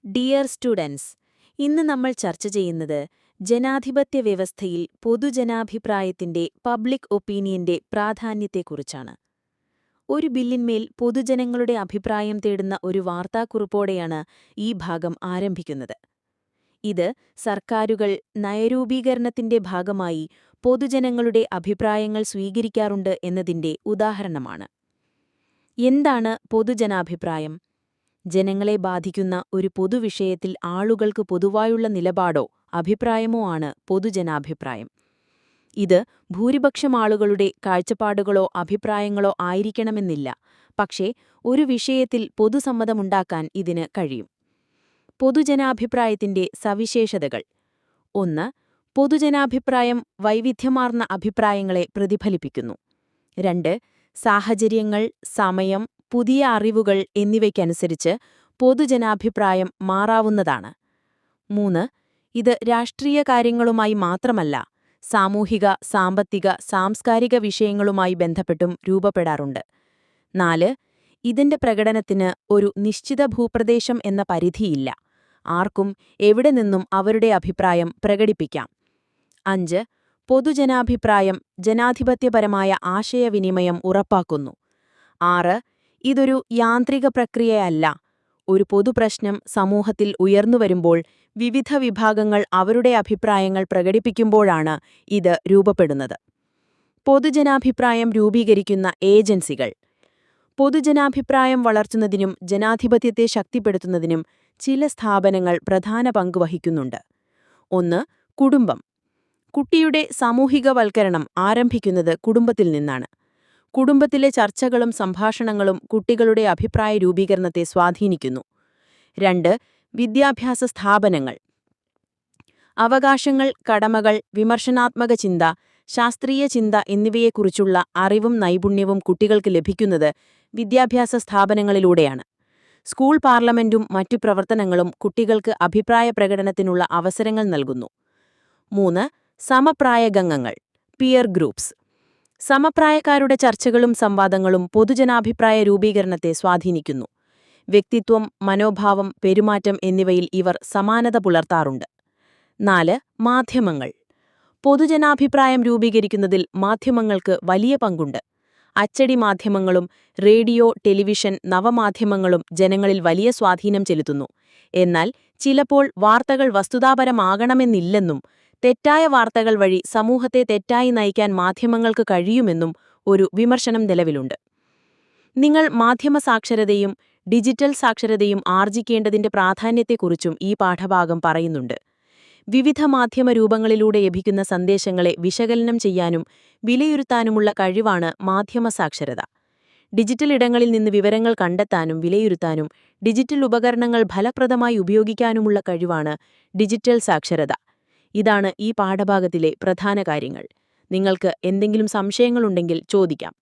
Dear students, ഇന്ന് നമ്മൾ ചർച്ച ചെയ്യുന്നത് ജനാധിപത്യ വ്യവസ്ഥയിൽ പൊതുജനാഭിപ്രായത്തിന്റെ പബ്ലിക് ഒപ്പീനിയന്റെ പ്രാധാന്യത്തെക്കുറിച്ചാണ്. ഒരു ബില്ലിന്മേൽ പൊതുജനങ്ങളുടെ അഭിപ്രായം തേടുന്ന ഒരു വാർത്താക്കുറിപ്പോടെയാണ് ഈ ഭാഗം ആരംഭിക്കുന്നത്. ഇത് സർക്കാരുകൾ നയരൂപീകരണത്തിന്റെ ഭാഗമായി പൊതുജനങ്ങളുടെ അഭിപ്രായങ്ങൾ സ്വീകരിക്കാറുണ്ട് എന്നതിന്റെ ഉദാഹരണമാണ്. എന്താണ് പൊതുജനാഭിപ്രായം? ജനങ്ങളെ ബാധിക്കുന്ന ഒരു പൊതുവിഷയത്തിൽ ആളുകൾക്ക് പൊതുവായുള്ള നിലപാടോ അഭിപ്രായമോ ആണ് പൊതുജനാഭിപ്രായം. ഇത് ഭൂരിപക്ഷം ആളുകളുടെ കാഴ്ചപ്പാടുകളോ അഭിപ്രായങ്ങളോ ആയിരിക്കണമെന്നില്ല, പക്ഷേ ഒരു വിഷയത്തിൽ പൊതുസമ്മതമുണ്ടാക്കാൻ ഇതിന് കഴിയും. പൊതുജനാഭിപ്രായത്തിന്റെ സവിശേഷതകൾ: 1. പൊതുജനാഭിപ്രായം വൈവിധ്യമാർന്ന അഭിപ്രായങ്ങളെ പ്രതിഫലിപ്പിക്കുന്നു. 2. സാഹചര്യങ്ങൾ, സമയം, പുതിയ അറിവുകൾ എന്നിവയ്ക്കനുസരിച്ച് പൊതുജനാഭിപ്രായം മാറാവുന്നതാണ്. 3. ഇത് രാഷ്ട്രീയ കാര്യങ്ങളുമായി മാത്രമല്ല, സാമൂഹിക, സാമ്പത്തിക, സാംസ്കാരിക വിഷയങ്ങളുമായി ബന്ധപ്പെട്ടും രൂപപ്പെടാറുണ്ട്. 4. ഇതിന്റെ പ്രകടനത്തിന് ഒരു നിശ്ചിത ഭൂപ്രദേശം എന്ന പരിധിയില്ല. ആർക്കും എവിടെ നിന്നും അവരുടെ അഭിപ്രായം പ്രകടിപ്പിക്കാം. 5. പൊതുജനാഭിപ്രായം ജനാധിപത്യപരമായ ആശയവിനിമയം ഉറപ്പാക്കുന്നു. 6. ഇതൊരു യാന്ത്രിക പ്രക്രിയയല്ല. ഒരു പൊതുപ്രശ്നം സമൂഹത്തിൽ ഉയർന്നുവരുമ്പോൾ വിവിധ വിഭാഗങ്ങൾ അവരുടെ അഭിപ്രായങ്ങൾ പ്രകടിപ്പിക്കുമ്പോഴാണ് ഇത് രൂപപ്പെടുന്നത്. പൊതുജനാഭിപ്രായം രൂപീകരിക്കുന്ന ഏജൻസികൾ: പൊതുജനാഭിപ്രായം വളർത്തുന്നതിനും ജനാധിപത്യത്തെ ശക്തിപ്പെടുത്തുന്നതിനും ചില സ്ഥാപനങ്ങൾ പ്രധാന പങ്ക് വഹിക്കുന്നുണ്ട്. 1. കുടുംബം. കുട്ടിയുടെ സാമൂഹികവൽക്കരണം ആരംഭിക്കുന്നത് കുടുംബത്തിൽ നിന്നാണ്. കുടുംബത്തിലെ ചർച്ചകളും സംഭാഷണങ്ങളും കുട്ടികളുടെ അഭിപ്രായ രൂപീകരണത്തെ സ്വാധീനിക്കുന്നു. 2. വിദ്യാഭ്യാസ സ്ഥാപനങ്ങൾ. അവകാശങ്ങൾ, കടമകൾ, വിമർശനാത്മക ചിന്ത, ശാസ്ത്രീയ ചിന്ത എന്നിവയെക്കുറിച്ചുള്ള അറിവും നൈപുണ്യവും കുട്ടികൾക്ക് ലഭിക്കുന്നത് വിദ്യാഭ്യാസ സ്ഥാപനങ്ങളിലൂടെയാണ്. സ്കൂൾ പാർലമെന്റും മറ്റു പ്രവർത്തനങ്ങളും കുട്ടികൾക്ക് അഭിപ്രായ പ്രകടനത്തിനുള്ള അവസരങ്ങൾ നൽകുന്നു. 3. സമപ്രായഗംഗങ്ങൾ, പിയർ ഗ്രൂപ്പ്സ്. സമപ്രായക്കാരുടെ ചർച്ചകളും സംവാദങ്ങളും പൊതുജനാഭിപ്രായ രൂപീകരണത്തെ സ്വാധീനിക്കുന്നു. വ്യക്തിത്വം, മനോഭാവം, പെരുമാറ്റം എന്നിവയിൽ ഇവർ സമാനത പുലർത്താറുണ്ട്. 4. മാധ്യമങ്ങൾ. പൊതുജനാഭിപ്രായം രൂപീകരിക്കുന്നതിൽ മാധ്യമങ്ങൾക്ക് വലിയ പങ്കുണ്ട്. അച്ചടി മാധ്യമങ്ങളും റേഡിയോ, ടെലിവിഷൻ, നവമാധ്യമങ്ങളും ജനങ്ങളിൽ വലിയ സ്വാധീനം ചെലുത്തുന്നു. എന്നാൽ ചിലപ്പോൾ വാർത്തകൾ വസ്തുതാപരമാകണമെന്നില്ലെന്നും തെറ്റായ വാർത്തകൾ വഴി സമൂഹത്തെ തെറ്റായി നയിക്കാൻ മാധ്യമങ്ങൾക്ക് കഴിയുമെന്നും ഒരു വിമർശനം നിലവിലുണ്ട്. നിങ്ങൾ മാധ്യമസാക്ഷരതയും ഡിജിറ്റൽ സാക്ഷരതയും ആർജിക്കേണ്ടതിന്റെ പ്രാധാന്യത്തെക്കുറിച്ചും ഈ പാഠഭാഗം പറയുന്നുണ്ട്. വിവിധ മാധ്യമ രൂപങ്ങളിലൂടെ ലഭിക്കുന്ന സന്ദേശങ്ങളെ വിശകലനം ചെയ്യാനും വിലയിരുത്താനുമുള്ള കഴിവാണ് മാധ്യമസാക്ഷരത. ഡിജിറ്റൽ ഇടങ്ങളിൽ നിന്ന് വിവരങ്ങൾ കണ്ടെത്താനും വിലയിരുത്താനും ഡിജിറ്റൽ ഉപകരണങ്ങൾ ഫലപ്രദമായി ഉപയോഗിക്കാനുമുള്ള കഴിവാണ് ഡിജിറ്റൽ സാക്ഷരത. ഇതാണ് ഈ പാഠഭാഗത്തിലെ പ്രധാന കാര്യങ്ങൾ. നിങ്ങൾക്ക് എന്തെങ്കിലും സംശയങ്ങളുണ്ടെങ്കിൽ ചോദിക്കാം.